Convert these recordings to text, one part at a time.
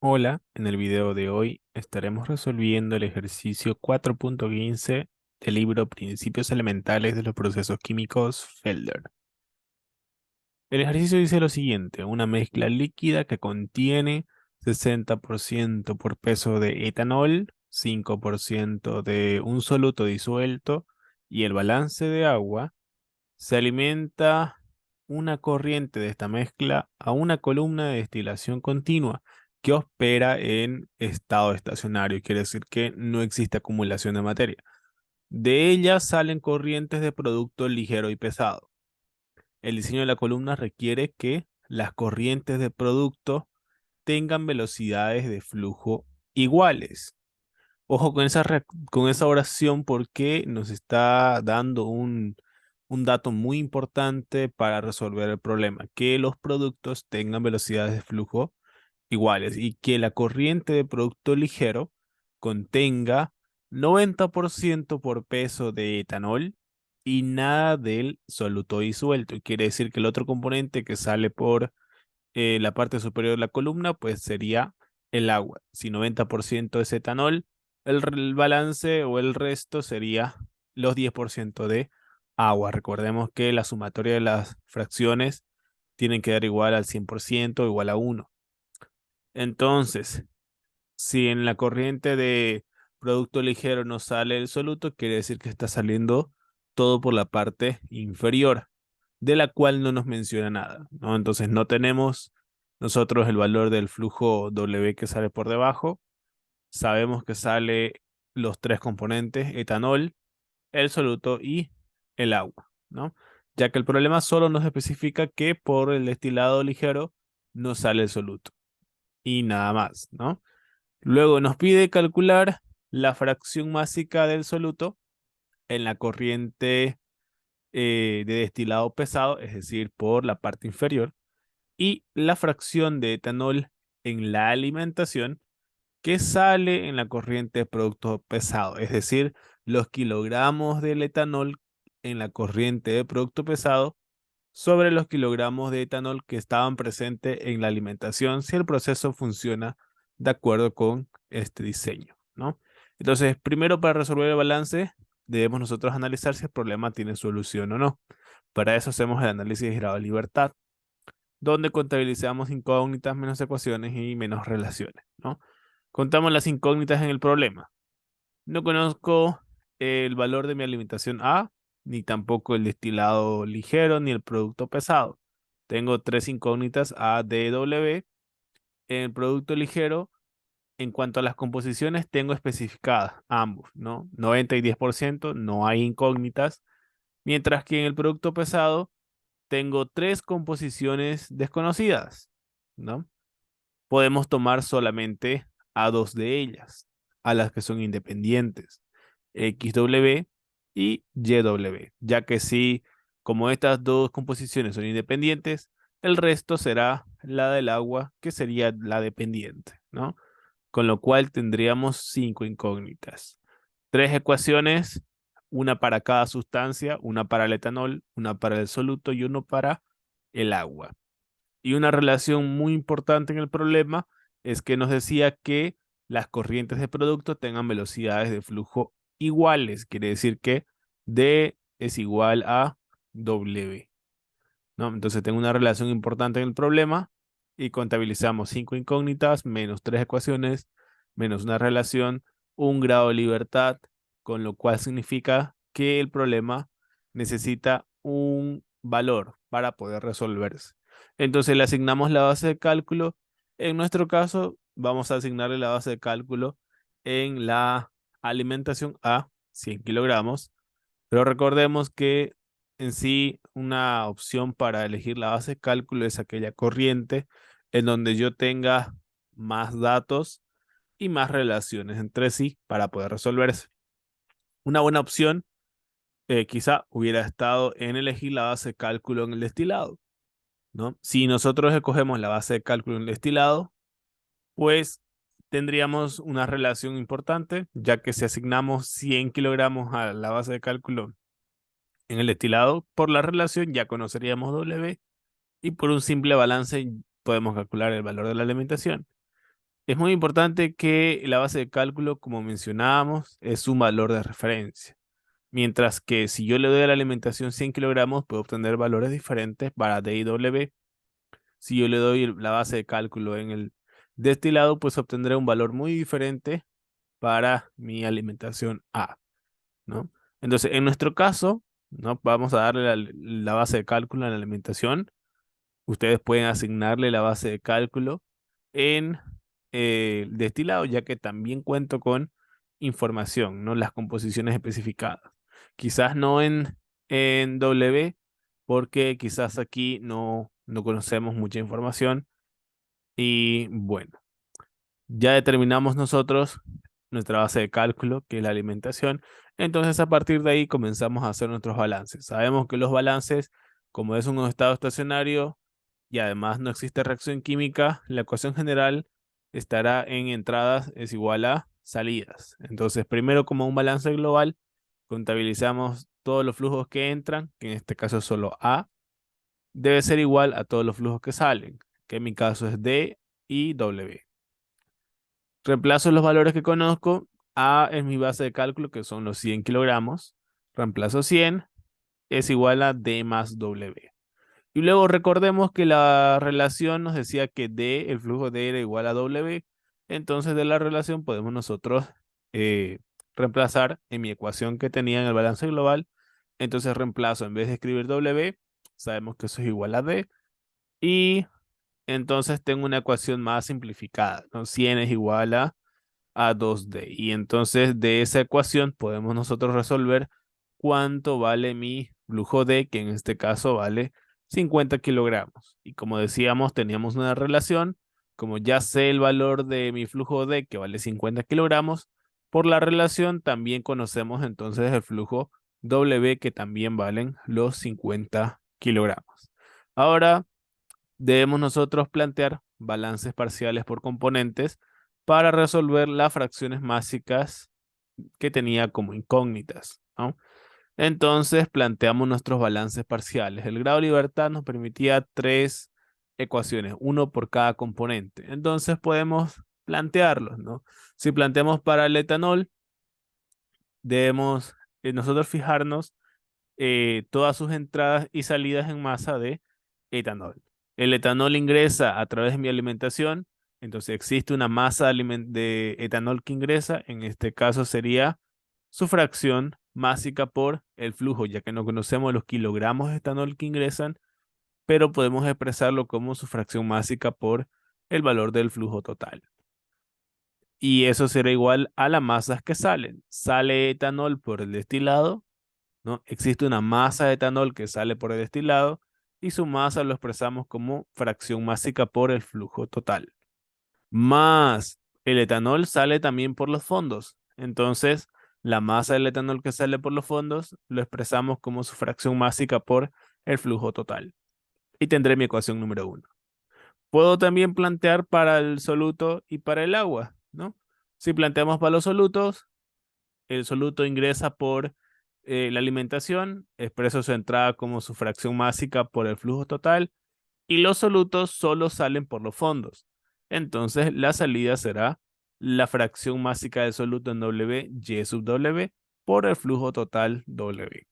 Hola, en el video de hoy estaremos resolviendo el ejercicio 4.15 del libro Principios Elementales de los Procesos Químicos Felder. El ejercicio dice lo siguiente: una mezcla líquida que contiene 60% por peso de etanol, 5% de un soluto disuelto y el balance de agua. Se alimenta una corriente de esta mezcla a una columna de destilación continua que opera en estado estacionario, quiere decir que no existe acumulación de materia. De ella salen corrientes de producto ligero y pesado. El diseño de la columna requiere que las corrientes de producto tengan velocidades de flujo iguales. Ojo con con esa oración porque nos está dando un dato muy importante para resolver el problema, que los productos tengan velocidades de flujo iguales y que la corriente de producto ligero contenga 90% por peso de etanol y nada del soluto disuelto. Quiere decir que el otro componente que sale por la parte superior de la columna, pues sería el agua. Si 90% es etanol, el balance o el resto sería los 10% de agua. Recordemos que la sumatoria de las fracciones tienen que dar igual al 100% o igual a 1. Entonces, si en la corriente de producto ligero no sale el soluto, quiere decir que está saliendo todo por la parte inferior, de la cual no nos menciona nada, ¿no? Entonces no tenemos nosotros el valor del flujo W que sale por debajo. Sabemos que sale los tres componentes: etanol, el soluto y el agua, ¿no? Ya que el problema solo nos especifica que por el destilado ligero no sale el soluto y nada más, ¿no? Luego nos pide calcular la fracción másica del soluto en la corriente de destilado pesado, es decir, por la parte inferior, y la fracción de etanol en la alimentación que sale en la corriente de producto pesado, es decir, los kilogramos del etanol en la corriente de producto pesado sobre los kilogramos de etanol que estaban presentes en la alimentación si el proceso funciona de acuerdo con este diseño, ¿no? Entonces, primero para resolver el balance, debemos nosotros analizar si el problema tiene solución o no. Para eso hacemos el análisis de grado de libertad, donde contabilizamos incógnitas menos ecuaciones y menos relaciones, ¿no? Contamos las incógnitas en el problema. No conozco el valor de mi alimentación A, ni tampoco el destilado ligero, ni el producto pesado. Tengo tres incógnitas A, D, W. En el producto ligero, en cuanto a las composiciones, tengo especificadas ambos, ¿no? 90 y 10%, no hay incógnitas. Mientras que en el producto pesado, tengo tres composiciones desconocidas, ¿no? Podemos tomar solamente a dos de ellas, a las que son independientes, XW y YW, ya que si, como estas dos composiciones son independientes, el resto será la del agua, que sería la dependiente, ¿no? Con lo cual tendríamos cinco incógnitas. Tres ecuaciones, una para cada sustancia, una para el etanol, una para el soluto y uno para el agua. Y una relación muy importante en el problema es que nos decía que las corrientes de producto tengan velocidades de flujo iguales. Quiere decir que D es igual a W, ¿no? Entonces tengo una relación importante en el problema y contabilizamos cinco incógnitas menos tres ecuaciones menos una relación, un grado de libertad, con lo cual significa que el problema necesita un valor para poder resolverse. Entonces le asignamos la base de cálculo. En nuestro caso, vamos a asignarle la base de cálculo en la alimentación a 100 kilogramos, pero recordemos que en sí una opción para elegir la base de cálculo es aquella corriente en donde yo tenga más datos y más relaciones entre sí para poder resolverse. Una buena opción quizá hubiera estado en elegir la base de cálculo en el destilado, ¿no? Si nosotros escogemos la base de cálculo en el destilado, pues tendríamos una relación importante, ya que si asignamos 100 kilogramos a la base de cálculo en el destilado, por la relación ya conoceríamos W y por un simple balance podemos calcular el valor de la alimentación. Es muy importante que la base de cálculo, como mencionábamos, es un valor de referencia. Mientras que si yo le doy a la alimentación 100 kilogramos, puedo obtener valores diferentes para D y W. Si yo le doy la base de cálculo en el destilado, pues obtendré un valor muy diferente para mi alimentación A, ¿no? Entonces, en nuestro caso, ¿no? Vamos a darle la base de cálculo a la alimentación. Ustedes pueden asignarle la base de cálculo en destilado, ya que también cuento con información, ¿no? Las composiciones especificadas. Quizás no en W, porque quizás aquí no conocemos mucha información. Y bueno, ya determinamos nosotros nuestra base de cálculo, que es la alimentación. Entonces, a partir de ahí comenzamos a hacer nuestros balances. Sabemos que los balances, como es un estado estacionario y además no existe reacción química, la ecuación general estará en entradas es igual a salidas. Entonces, primero como un balance global, contabilizamos todos los flujos que entran, que en este caso es solo A, debe ser igual a todos los flujos que salen, que en mi caso es D y W. Reemplazo los valores que conozco. A es mi base de cálculo, que son los 100 kilogramos. Reemplazo 100, es igual a D más W. Y luego recordemos que la relación nos decía que D, el flujo D era igual a W. Entonces de la relación podemos nosotros eh, reemplazar en mi ecuación que tenía en el balance global. Entonces reemplazo, en vez de escribir W, sabemos que eso es igual a D. Y entonces tengo una ecuación más simplificada, ¿no? 100 es igual a 2D. Y entonces de esa ecuación podemos nosotros resolver cuánto vale mi flujo D, que en este caso vale 50 kilogramos. Y como decíamos, teníamos una relación. Como ya sé el valor de mi flujo D, que vale 50 kilogramos, por la relación también conocemos entonces el flujo W, que también valen los 50 kilogramos. Ahora debemos nosotros plantear balances parciales por componentes para resolver las fracciones máxicas que tenía como incógnitas, ¿no? Entonces planteamos nuestros balances parciales. El grado de libertad nos permitía tres ecuaciones, uno por cada componente. Entonces podemos plantearlos, ¿no? Si planteamos para el etanol, debemos nosotros fijarnos todas sus entradas y salidas en masa de etanol. El etanol ingresa a través de mi alimentación, entonces existe una masa de etanol que ingresa, en este caso sería su fracción másica por el flujo, ya que no conocemos los kilogramos de etanol que ingresan, pero podemos expresarlo como su fracción másica por el valor del flujo total. Y eso será igual a las masas que salen. Sale etanol por el destilado, ¿no? Existe una masa de etanol que sale por el destilado y su masa lo expresamos como fracción másica por el flujo total. Más el etanol sale también por los fondos. Entonces, la masa del etanol que sale por los fondos lo expresamos como su fracción másica por el flujo total. Y tendré mi ecuación número uno. Puedo también plantear para el soluto y para el agua, ¿no? Si planteamos para los solutos, el soluto ingresa por la alimentación, expreso su entrada como su fracción másica por el flujo total, y los solutos solo salen por los fondos. Entonces, la salida será la fracción másica del soluto en W, Y sub W, por el flujo total W.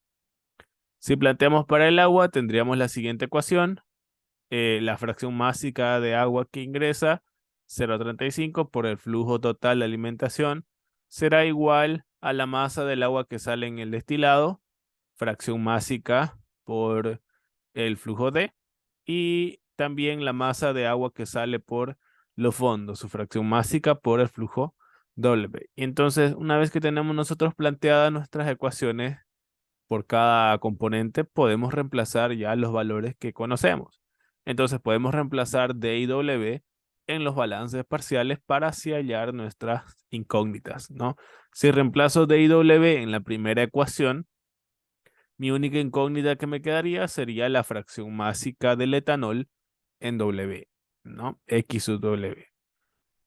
Si planteamos para el agua, tendríamos la siguiente ecuación. La fracción másica de agua que ingresa, 0,35 por el flujo total de alimentación, será igual a la masa del agua que sale en el destilado, fracción másica por el flujo D, y también la masa de agua que sale por los fondos, su fracción másica por el flujo W. Y entonces, una vez que tenemos nosotros planteadas nuestras ecuaciones por cada componente, podemos reemplazar ya los valores que conocemos. Entonces podemos reemplazar D y W en los balances parciales para así hallar nuestras incógnitas, ¿no? Si reemplazo D y W en la primera ecuación, mi única incógnita que me quedaría sería la fracción másica del etanol en W, ¿no? X sub W.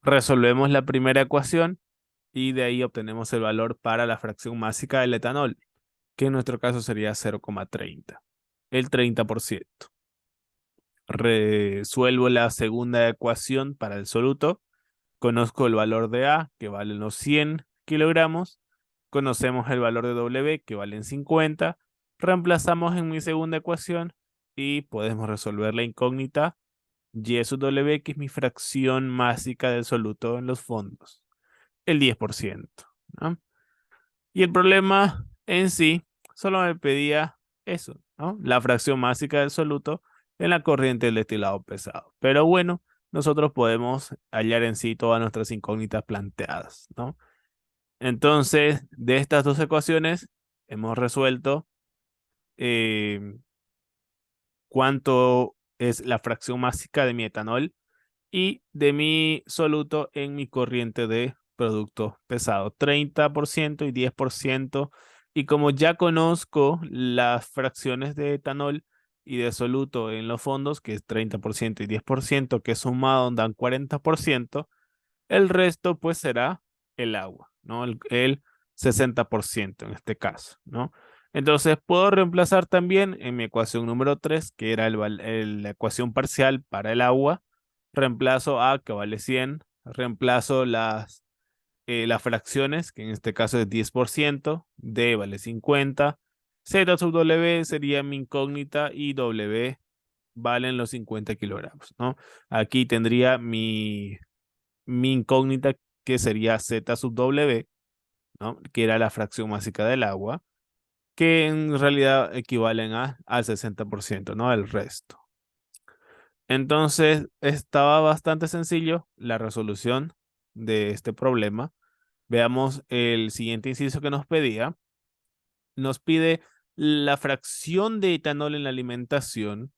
Resolvemos la primera ecuación y de ahí obtenemos el valor para la fracción másica del etanol, que en nuestro caso sería 0,30, el 30%. Resuelvo la segunda ecuación para el soluto Conozco el valor de A, que vale los 100 kilogramos. Conocemos el valor de W, que valen 50. Reemplazamos en mi segunda ecuación y podemos resolver la incógnita Y sub W, que es mi fracción másica del soluto en los fondos, el 10%, ¿no? Y el problema en sí solo me pedía eso, ¿no? La fracción másica del soluto en la corriente del destilado pesado. Pero bueno, nosotros podemos hallar en sí todas nuestras incógnitas planteadas, ¿no? Entonces, de estas dos ecuaciones, hemos resuelto eh, cuánto es la fracción másica de mi etanol y de mi soluto en mi corriente de producto pesado, 30% y 10%. Y como ya conozco las fracciones de etanol y de soluto en los fondos, que es 30% y 10%, que sumado dan 40%, el resto pues será el agua, ¿no? El 60% en este caso, ¿no? Entonces puedo reemplazar también en mi ecuación número 3, que era la ecuación parcial para el agua, reemplazo A, que vale 100, reemplazo las fracciones, que en este caso es 10%, D vale 50, Z sub W sería mi incógnita y W valen los 50 kilogramos, ¿no? Aquí tendría mi incógnita, que sería Z sub W, ¿no? Que era la fracción másica del agua, que en realidad equivalen al 60%, ¿no? El resto. Entonces, estaba bastante sencillo la resolución de este problema. Veamos el siguiente inciso que nos pedía. Nos pide la fracción de etanol en la alimentación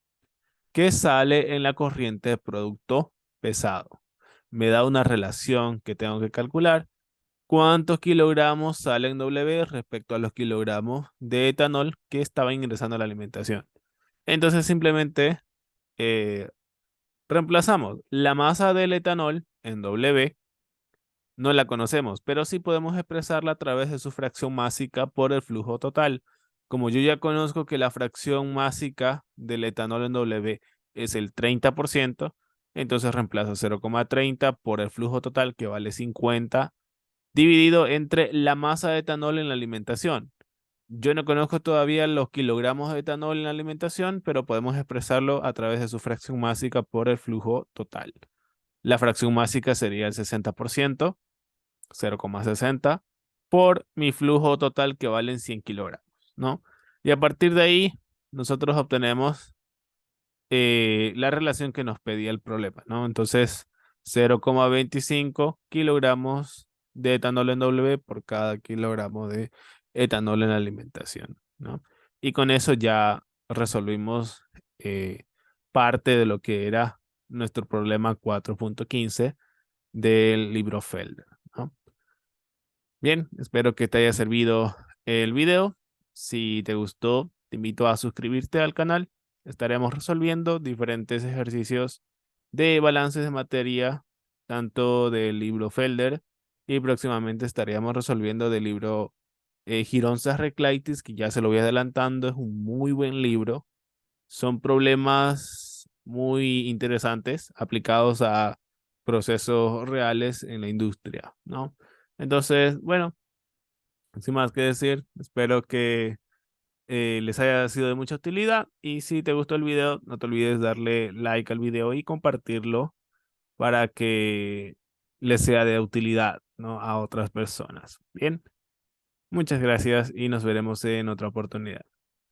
que sale en la corriente de producto pesado. Me da una relación que tengo que calcular. ¿Cuántos kilogramos salen W respecto a los kilogramos de etanol que estaba ingresando a la alimentación? Entonces simplemente eh, reemplazamos la masa del etanol en W, no la conocemos, pero sí podemos expresarla a través de su fracción másica por el flujo total. Como yo ya conozco que la fracción másica del etanol en W es el 30%, entonces reemplazo 0,30 por el flujo total, que vale 50, dividido entre la masa de etanol en la alimentación. Yo no conozco todavía los kilogramos de etanol en la alimentación, pero podemos expresarlo a través de su fracción másica por el flujo total. La fracción másica sería el 60%, 0,60, por mi flujo total, que valen 100 kilogramos, ¿no? Y a partir de ahí, nosotros obtenemos la relación que nos pedía el problema, ¿no? Entonces, 0,25 kilogramos de etanol en W por cada kilogramo de etanol en la alimentación, ¿no? Y con eso ya resolvimos eh, parte de lo que era nuestro problema 4.15 del libro Felder, ¿no? Bien, espero que te haya servido el video. Si te gustó, te invito a suscribirte al canal. Estaremos resolviendo diferentes ejercicios de balances de materia, tanto del libro Felder, y próximamente estaríamos resolviendo del libro Giron-Sarreclaitis, que ya se lo voy adelantando. Es un muy buen libro. Son problemas muy interesantes aplicados a procesos reales en la industria, ¿no? Entonces, bueno, sin más que decir, espero que les haya sido de mucha utilidad, y si te gustó el video, no te olvides darle like al video y compartirlo para que les sea de utilidad, ¿no? A otras personas. Bien, muchas gracias y nos veremos en otra oportunidad.